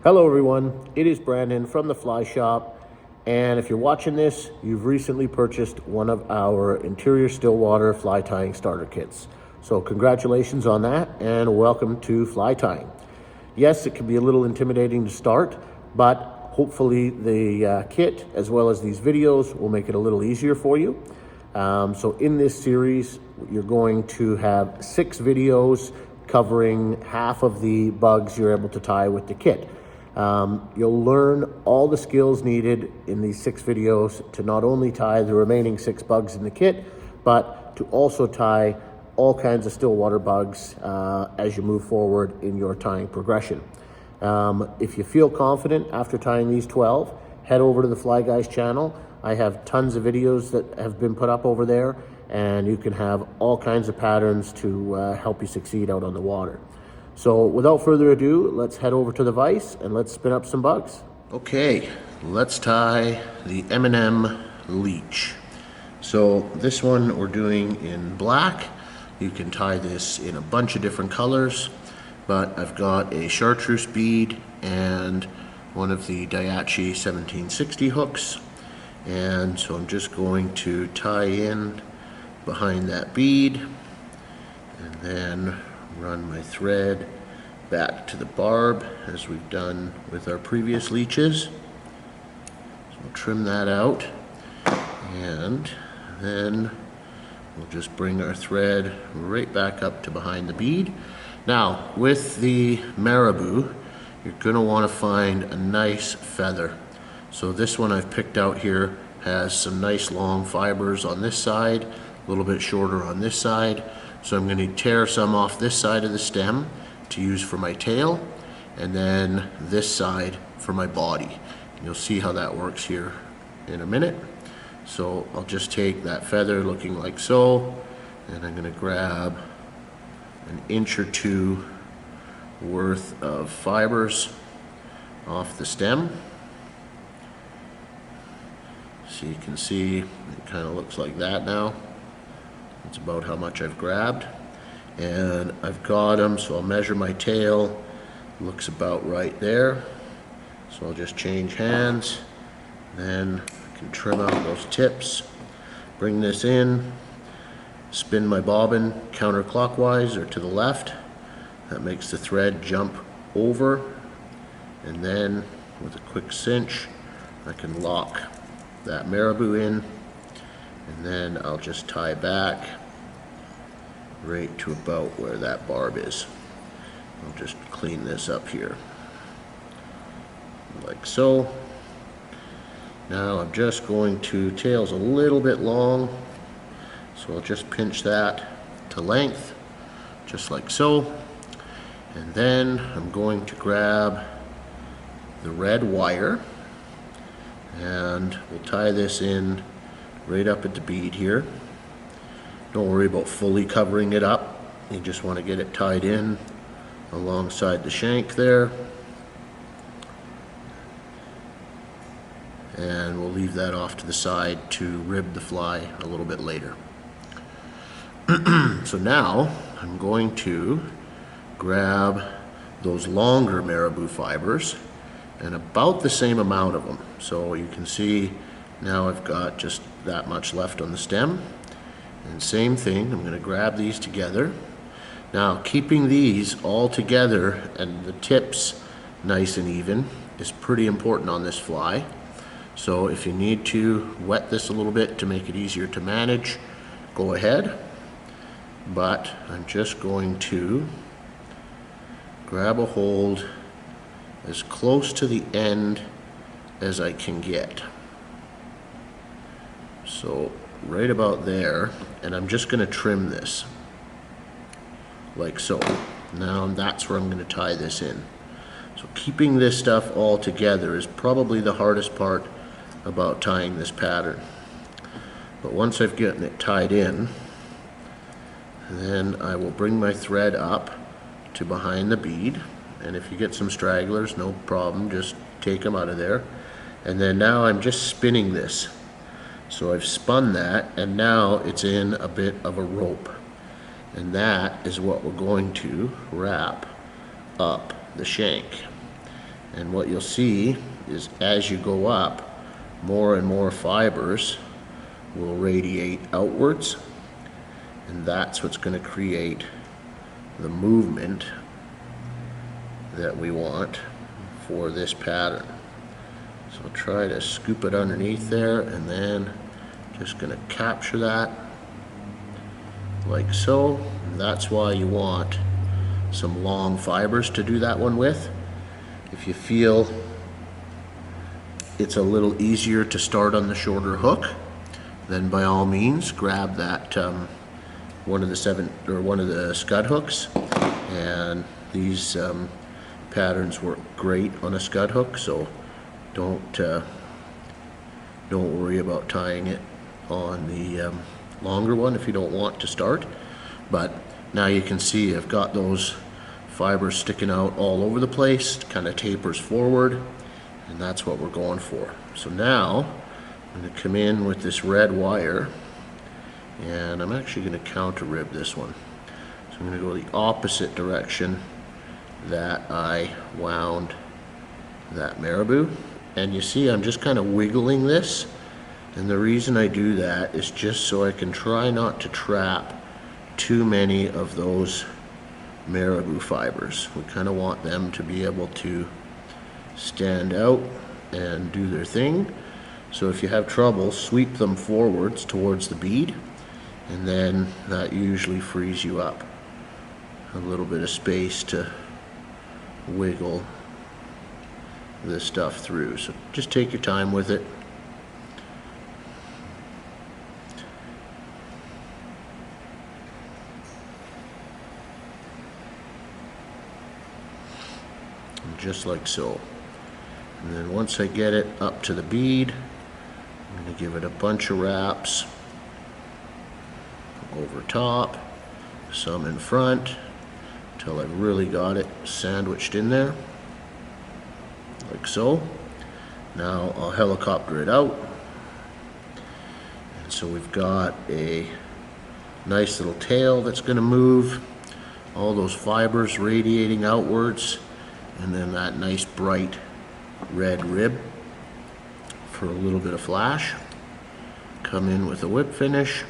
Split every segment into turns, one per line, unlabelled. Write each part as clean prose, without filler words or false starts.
Hello everyone, it is Brandon from the Fly Shop, and if you're watching this, you've recently purchased one of our interior stillwater fly tying starter kits. So congratulations on that and welcome to fly tying. Yes, it can be a little intimidating to start, but hopefully the kit as well as these videos will make it a little easier for you. So in this series, you're going to have 6 videos covering half of the bugs you're able to tie with the kit. You'll learn all the skills needed in these 6 videos to not only tie the remaining 6 bugs in the kit, but to also tie all kinds of stillwater bugs as you move forward in your tying progression. If you feel confident after tying these 12, head over to the Fly Guys channel. I have tons of videos that have been put up over there, and you can have all kinds of patterns to help you succeed out on the water. So without further ado, let's head over to the vise and let's spin up some bugs. Okay, let's tie the M&M Leech. So this one we're doing in black. You can tie this in a bunch of different colors, but I've got a chartreuse bead and one of the Daiichi 1760 hooks. And so I'm just going to tie in behind that bead and then run my thread back to the barb as we've done with our previous leeches. So we'll trim that out and then we'll just bring our thread right back up to behind the bead. Now with the marabou, you're going to want to find a nice feather. So this one I've picked out here has some nice long fibers on this side, a little bit shorter on this side. So I'm going to tear some off this side of the stem to use for my tail, and then this side for my body. You'll see how that works here in a minute. So I'll just take that feather looking like so, and I'm going to grab an inch or 2 worth of fibers off the stem. So you can see it kind of looks like that now. That's about how much I've grabbed, and I've got them, so I'll measure my tail. Looks about right there. So I'll just change hands, then I can trim out those tips, bring this in, spin my bobbin counterclockwise or to the left. That makes the thread jump over, and then with a quick cinch I can lock that marabou in, and then I'll just tie back right to about where that barb is. I'll just clean this up here like so. Now I'm just going to, tail's a little bit long, so I'll just pinch that to length just like so, and then I'm going to grab the red wire and we'll tie this in right up at the bead here. Don't worry about fully covering it up. You just want to get it tied in alongside the shank there. And we'll leave that off to the side to rib the fly a little bit later. So now I'm going to grab those longer marabou fibers, and about the same amount of them. So you can see now I've got just that much left on the stem. And same thing, I'm going to grab these together. Now keeping these all together and the tips nice and even is pretty important on this fly. So if you need to wet this a little bit to make it easier to manage, go ahead. But I'm just going to grab a hold as close to the end as I can get. So right about there, and I'm just going to trim this like so. Now that's where I'm going to tie this in. So keeping this stuff all together is probably the hardest part about tying this pattern. But once I've gotten it tied in, then I will bring my thread up to behind the bead. And if you get some stragglers, no problem, just take them out of there. And then now I'm just spinning this. So I've spun that, and now it's in a bit of a rope. And that is what we're going to wrap up the shank. And what you'll see is as you go up, more and more fibers will radiate outwards, and that's what's going to create the movement that we want for this pattern. So I'll try to scoop it underneath there, and then just going to capture that like so. And that's why you want some long fibers to do that one with. If you feel it's a little easier to start on the shorter hook, then by all means grab that one of the scud hooks, and these patterns work great on a scud hook, so don't worry about tying it on the longer one if you don't want to start. But now you can see I've got those fibers sticking out all over the place, kind of tapers forward, and that's what we're going for. So now I'm going to come in with this red wire, and I'm actually going to counter rib this one. So I'm going to go the opposite direction that I wound that marabou. And you see I'm just kind of wiggling this, and the reason I do that is just so I can try not to trap too many of those marabou fibers. We kind of want them to be able to stand out and do their thing. So if you have trouble, sweep them forwards towards the bead, and then that usually frees you up a little bit of space to wiggle this stuff through. So just take your time with it. And just like so. And then once I get it up to the bead, I'm going to give it a bunch of wraps over top, some in front, until I've really got it sandwiched in there, like so. Now I'll helicopter it out. And so we've got a nice little tail that's going to move, all those fibers radiating outwards, and then that nice bright red rib for a little bit of flash. Come in with a whip finish.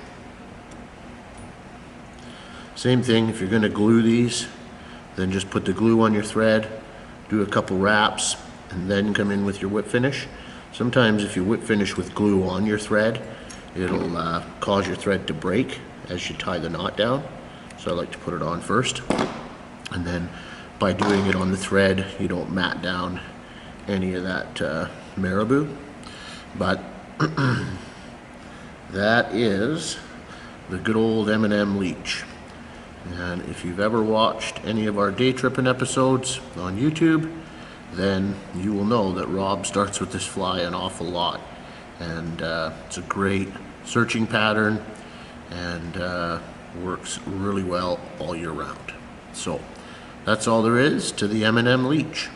Same thing, if you're going to glue these, then just put the glue on your thread, do a couple wraps, and then come in with your whip finish. Sometimes if you whip finish with glue on your thread, it'll cause your thread to break as you tie the knot down. So I like to put it on first, and then by doing it on the thread, you don't mat down any of that marabou. But that is the good old M&M Leech. And if you've ever watched any of our day tripping episodes on YouTube, then you will know that Rob starts with this fly an awful lot. And it's a great searching pattern, and works really well all year round. So that's all there is to the M&M Leech.